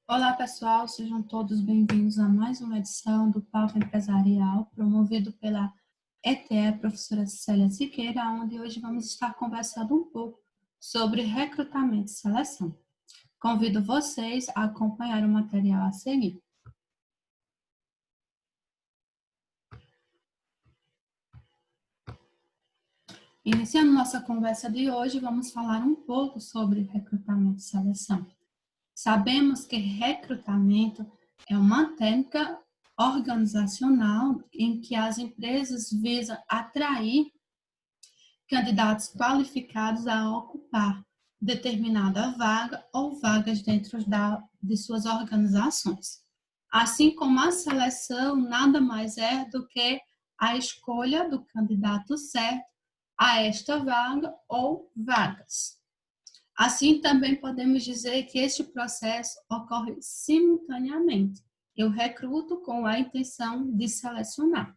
Olá, pessoal, sejam todos bem-vindos a mais uma edição do Papo Empresarial, promovido pela ETE, professora Célia Siqueira, onde hoje vamos estar conversando um pouco sobre recrutamento e seleção. Convido vocês a acompanhar o material a seguir. Iniciando nossa conversa de hoje, vamos falar um pouco sobre recrutamento e seleção. Sabemos que recrutamento é uma técnica organizacional em que as empresas visam atrair candidatos qualificados a ocupar determinada vaga ou vagas dentro de suas organizações. Assim como a seleção nada mais é do que a escolha do candidato certo a esta vaga ou vagas. Assim, também podemos dizer que este processo ocorre simultaneamente. Eu recruto com a intenção de selecionar.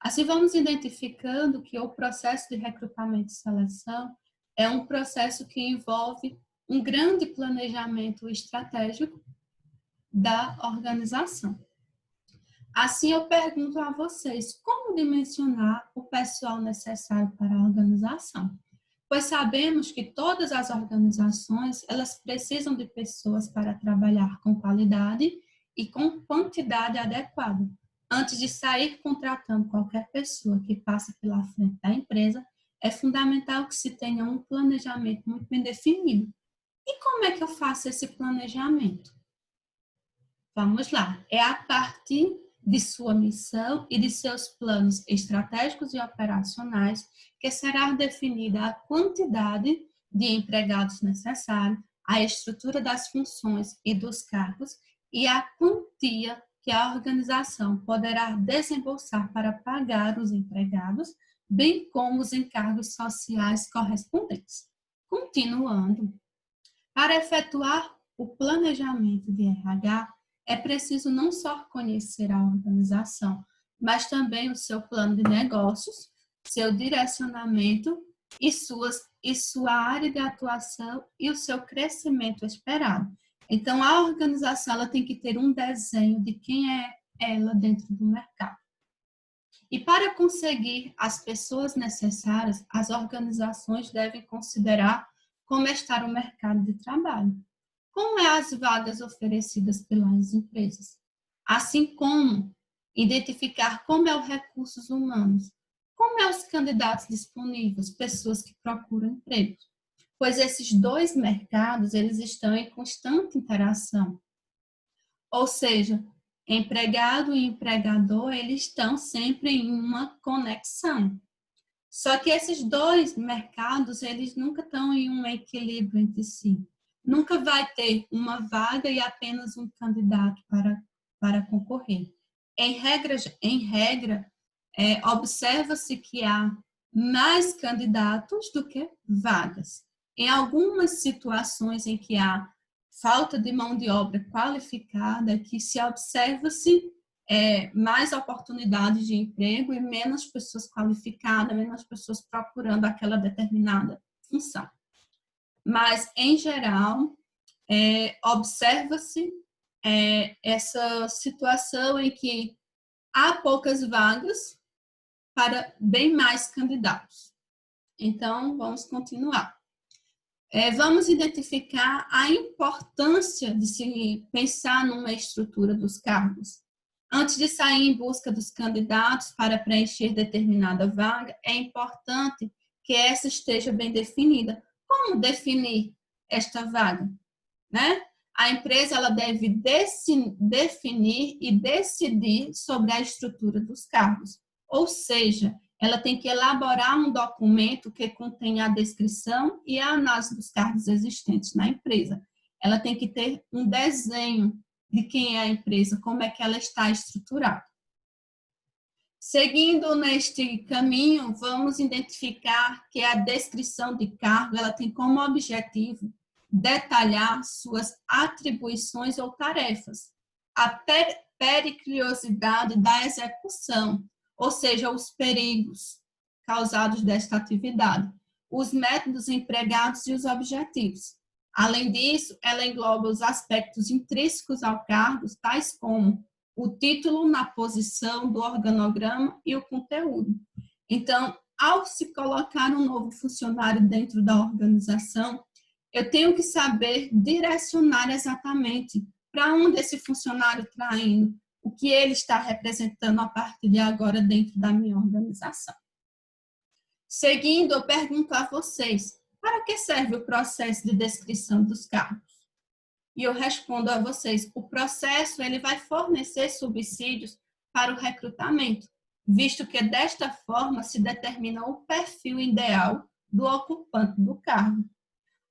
Assim, vamos identificando que o processo de recrutamento e seleção é um processo que envolve um grande planejamento estratégico da organização. Assim, eu pergunto a vocês, como dimensionar o pessoal necessário para a organização? Pois sabemos que todas as organizações, elas precisam de pessoas para trabalhar com qualidade e com quantidade adequada. Antes de sair contratando qualquer pessoa que passa pela frente da empresa, é fundamental que se tenha um planejamento muito bem definido. E como é que eu faço esse planejamento? Vamos lá. É a partir de sua missão e de seus planos estratégicos e operacionais que será definida a quantidade de empregados necessária, a estrutura das funções e dos cargos e a quantia que a organização poderá desembolsar para pagar os empregados, bem como os encargos sociais correspondentes. Continuando, para efetuar o planejamento de RH, é preciso não só conhecer a organização, mas também o seu plano de negócios, seu direcionamento e sua área de atuação e o seu crescimento esperado. Então, a organização ela tem que ter um desenho de quem é ela dentro do mercado. E para conseguir as pessoas necessárias, as organizações devem considerar como está o mercado de trabalho, como é as vagas oferecidas pelas empresas, assim como identificar como é os recursos humanos, como é os candidatos disponíveis, pessoas que procuram emprego, pois esses dois mercados eles estão em constante interação, ou seja, empregado e empregador eles estão sempre em uma conexão. Só que esses dois mercados, eles nunca estão em um equilíbrio entre si. Nunca vai ter uma vaga e apenas um candidato para concorrer. Em regra observa-se que há mais candidatos do que vagas. Em algumas situações em que há falta de mão de obra qualificada, que se observa-se mais oportunidades de emprego e menos pessoas qualificadas, menos pessoas procurando aquela determinada função. Mas, em geral, observa-se essa situação em que há poucas vagas para bem mais candidatos. Então, vamos continuar. Vamos identificar a importância de se pensar numa estrutura dos cargos. Antes de sair em busca dos candidatos para preencher determinada vaga, é importante que essa esteja bem definida. Como definir esta vaga? Né? A empresa ela deve definir e decidir sobre a estrutura dos cargos. Ou seja, ela tem que elaborar um documento que contenha a descrição e a análise dos cargos existentes na empresa. Ela tem que ter um desenho de quem é a empresa, como é que ela está estruturada. Seguindo neste caminho, vamos identificar que a descrição de cargo ela tem como objetivo detalhar suas atribuições ou tarefas, a periculosidade da execução, ou seja, os perigos causados desta atividade, os métodos empregados e os objetivos. Além disso, ela engloba os aspectos intrínsecos ao cargo, tais como o título na posição do organograma e o conteúdo. Então, ao se colocar um novo funcionário dentro da organização, eu tenho que saber direcionar exatamente para onde esse funcionário está indo, o que ele está representando a partir de agora dentro da minha organização. Seguindo, eu pergunto a vocês, para que serve o processo de descrição dos cargos? E eu respondo a vocês, o processo ele vai fornecer subsídios para o recrutamento, visto que desta forma se determina o perfil ideal do ocupante do cargo.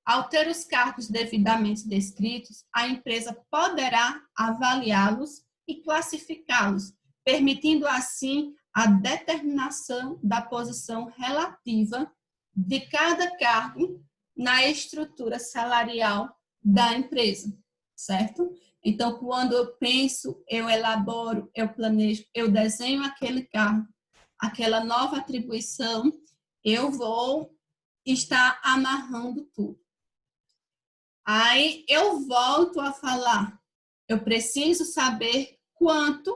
Ao ter os cargos devidamente descritos, a empresa poderá avaliá-los e classificá-los, permitindo assim a determinação da posição relativa de cada cargo na estrutura salarial da empresa, certo? Então, quando eu penso, eu elaboro, eu planejo, eu desenho aquele cargo, aquela nova atribuição, eu vou estar amarrando tudo. Aí eu volto a falar, eu preciso saber quanto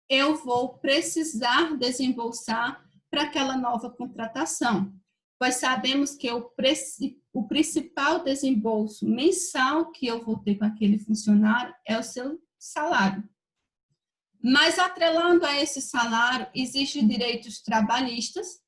eu vou precisar desembolsar para aquela nova contratação, pois sabemos que o principal desembolso mensal que eu vou ter com aquele funcionário é o seu salário. Mas atrelando a esse salário, existem direitos trabalhistas,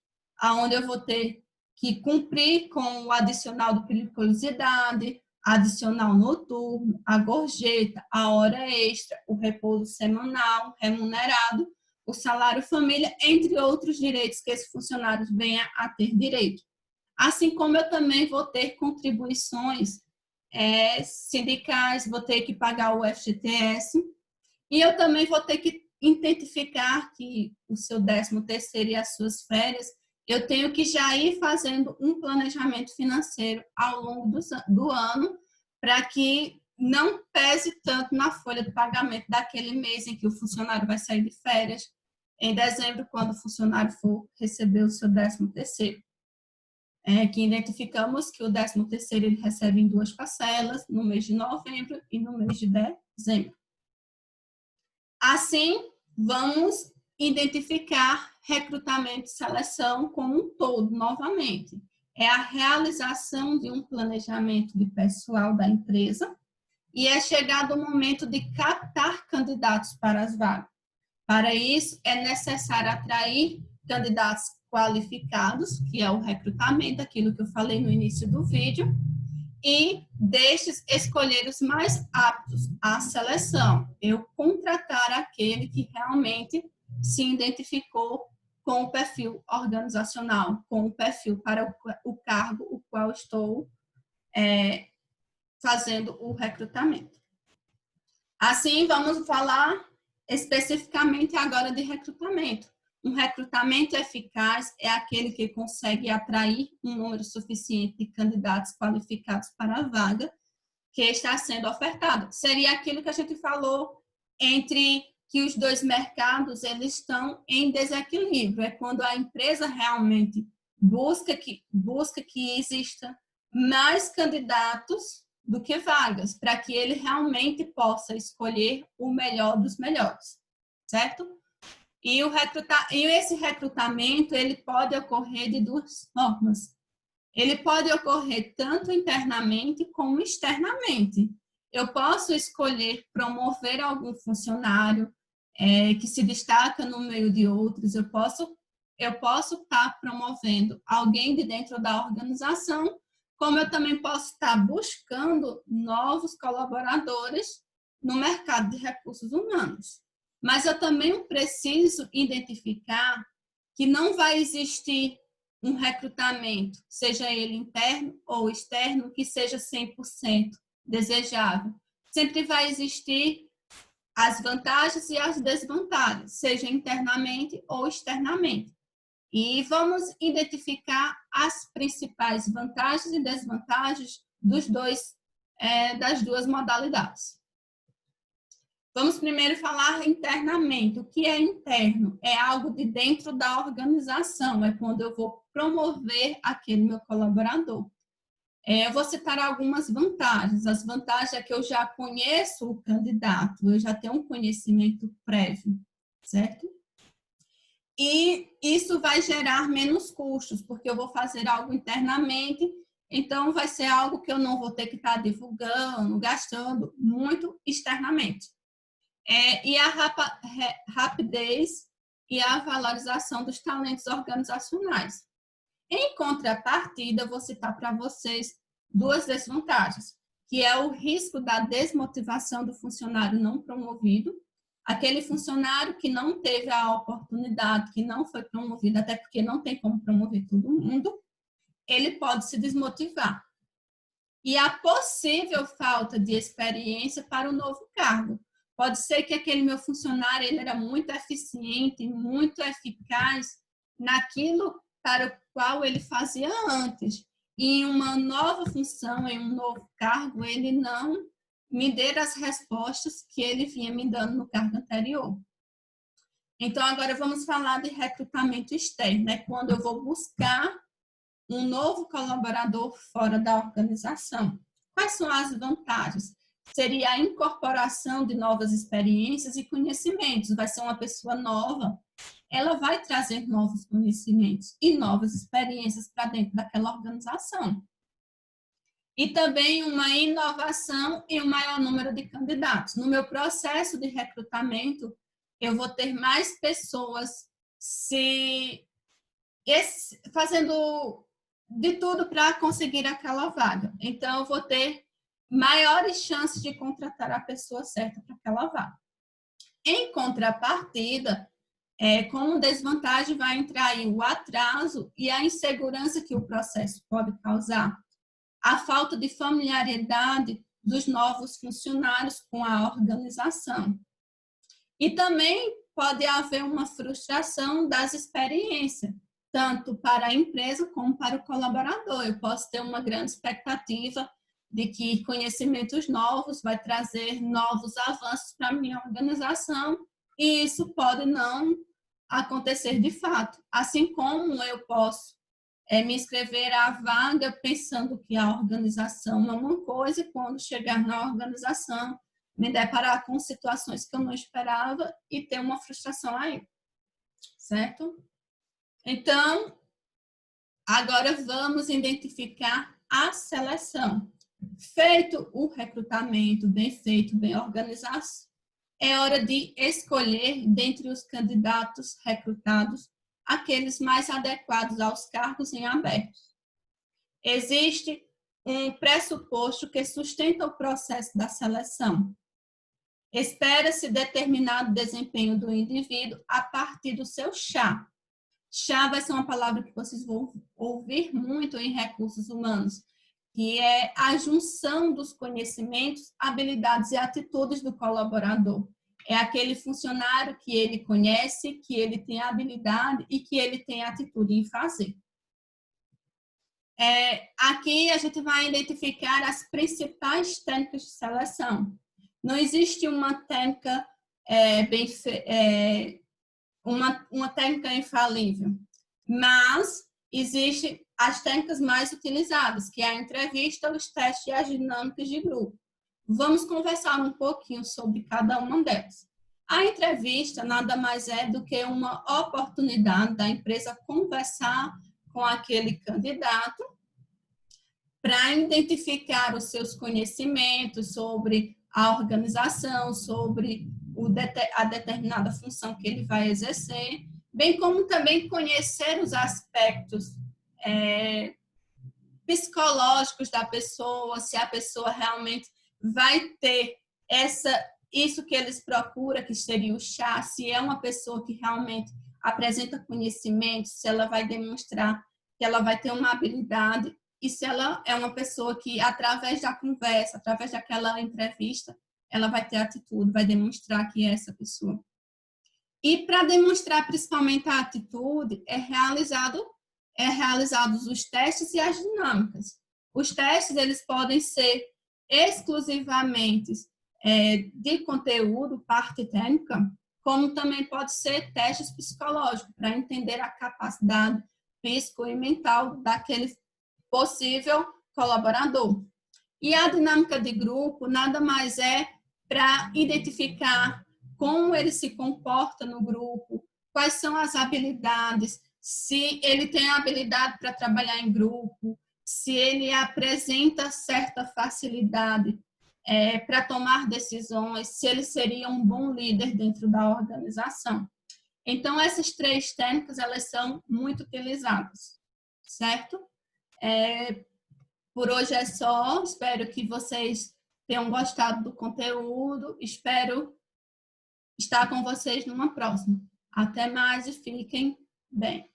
onde eu vou ter que cumprir com o adicional de periculosidade, adicional noturno, a gorjeta, a hora extra, o repouso semanal, remunerado, o salário família, entre outros direitos que esse funcionário venha a ter direito. Assim como eu também vou ter contribuições sindicais, vou ter que pagar o FGTS, e eu também vou ter que identificar que o seu 13º e as suas férias, eu tenho que já ir fazendo um planejamento financeiro ao longo do ano, para que não pese tanto na folha de pagamento daquele mês em que o funcionário vai sair de férias, em dezembro, quando o funcionário for receber o seu 13º. Que identificamos que o 13º ele recebe em 2 parcelas, no mês de novembro e no mês de dezembro. Assim, vamos identificar recrutamento e seleção como um todo, novamente. É a realização de um planejamento de pessoal da empresa e é chegado o momento de captar candidatos para as vagas. Para isso, é necessário atrair candidatos qualificados, que é o recrutamento, aquilo que eu falei no início do vídeo, e destes escolher os mais aptos à seleção. Eu contratar aquele que realmente se identificou com o perfil organizacional, com o perfil para o cargo o qual estou fazendo o recrutamento. Assim, vamos falar especificamente agora de recrutamento. Um recrutamento eficaz é aquele que consegue atrair um número suficiente de candidatos qualificados para a vaga que está sendo ofertada. Seria aquilo que a gente falou entre que os dois mercados eles estão em desequilíbrio. É quando a empresa realmente busca que exista mais candidatos do que vagas, para que ele realmente possa escolher o melhor dos melhores, certo? E esse recrutamento ele pode ocorrer de 2 formas. Ele pode ocorrer tanto internamente como externamente. Eu posso escolher promover algum funcionário que se destaca no meio de outros. Eu posso estar promovendo alguém de dentro da organização, como eu também posso estar buscando novos colaboradores no mercado de recursos humanos. Mas eu também preciso identificar que não vai existir um recrutamento, seja ele interno ou externo, que seja 100% desejável. Sempre vai existir as vantagens e as desvantagens, seja internamente ou externamente. E vamos identificar as principais vantagens e desvantagens das duas modalidades. Vamos primeiro falar internamente. O que é interno? É algo de dentro da organização, é quando eu vou promover aquele meu colaborador. Eu vou citar algumas vantagens. As vantagens é que eu já conheço o candidato, eu já tenho um conhecimento prévio, certo? E isso vai gerar menos custos, porque eu vou fazer algo internamente, então vai ser algo que eu não vou ter que estar divulgando, gastando muito externamente. E a rapidez e a valorização dos talentos organizacionais. Em contrapartida, vou citar para vocês duas desvantagens, que é o risco da desmotivação do funcionário não promovido, aquele funcionário que não teve a oportunidade, que não foi promovido, até porque não tem como promover todo mundo, ele pode se desmotivar. E a possível falta de experiência para o novo cargo. Pode ser que aquele meu funcionário ele era muito eficiente, muito eficaz naquilo para o qual ele fazia antes. E em uma nova função, em um novo cargo, ele não me dê as respostas que ele vinha me dando no cargo anterior. Então, agora vamos falar de recrutamento externo, né? Quando eu vou buscar um novo colaborador fora da organização. Quais são as vantagens? Seria a incorporação de novas experiências e conhecimentos. Vai ser uma pessoa nova, ela vai trazer novos conhecimentos e novas experiências para dentro daquela organização. E também uma inovação e um maior número de candidatos. No meu processo de recrutamento, eu vou ter mais pessoas fazendo de tudo para conseguir aquela vaga. Então, eu vou ter maiores chances de contratar a pessoa certa para aquela vaga. Em contrapartida, como desvantagem vai entrar aí o atraso e a insegurança que o processo pode causar, a falta de familiaridade dos novos funcionários com a organização. E também pode haver uma frustração das experiências, tanto para a empresa como para o colaborador. Eu posso ter uma grande expectativa de que conhecimentos novos vai trazer novos avanços para a minha organização e isso pode não acontecer de fato. Assim como eu posso me inscrever à vaga pensando que a organização é uma coisa e quando chegar na organização me deparar com situações que eu não esperava e ter uma frustração aí, certo? Então, agora vamos identificar a seleção. Feito o recrutamento, bem feito, bem organizado, é hora de escolher dentre os candidatos recrutados aqueles mais adequados aos cargos em aberto. Existe um pressuposto que sustenta o processo da seleção. Espera-se determinado desempenho do indivíduo a partir do seu chá. Chá vai ser uma palavra que vocês vão ouvir muito em recursos humanos, que é a junção dos conhecimentos, habilidades e atitudes do colaborador. É aquele funcionário que ele conhece, que ele tem habilidade e que ele tem atitude em fazer. Aqui a gente vai identificar as principais técnicas de seleção. Não existe uma técnica uma técnica infalível, mas existem as técnicas mais utilizadas, que é a entrevista, os testes e as dinâmicas de grupo. Vamos conversar um pouquinho sobre cada uma delas. A entrevista nada mais é do que uma oportunidade da empresa conversar com aquele candidato para identificar os seus conhecimentos sobre a organização, sobre a determinada função que ele vai exercer, bem como também conhecer os aspectos psicológicos da pessoa, se a pessoa realmente vai ter isso que eles procuram, que seria o chá, se é uma pessoa que realmente apresenta conhecimento, se ela vai demonstrar que ela vai ter uma habilidade e se ela é uma pessoa que, através da conversa, através daquela entrevista, ela vai ter atitude, vai demonstrar que é essa pessoa. E para demonstrar principalmente a atitude, realizados os testes e as dinâmicas. Os testes, eles podem ser exclusivamente de conteúdo, parte técnica, como também pode ser testes psicológicos, para entender a capacidade física e mental daquele possível colaborador. E a dinâmica de grupo nada mais é para identificar como ele se comporta no grupo, quais são as habilidades, se ele tem a habilidade para trabalhar em grupo, se ele apresenta certa facilidade para tomar decisões, se ele seria um bom líder dentro da organização. Então, essas 3 técnicas, elas são muito utilizadas, certo? Por hoje é só, espero que vocês tenham gostado do conteúdo, espero estar com vocês numa próxima. Até mais e fiquem bem.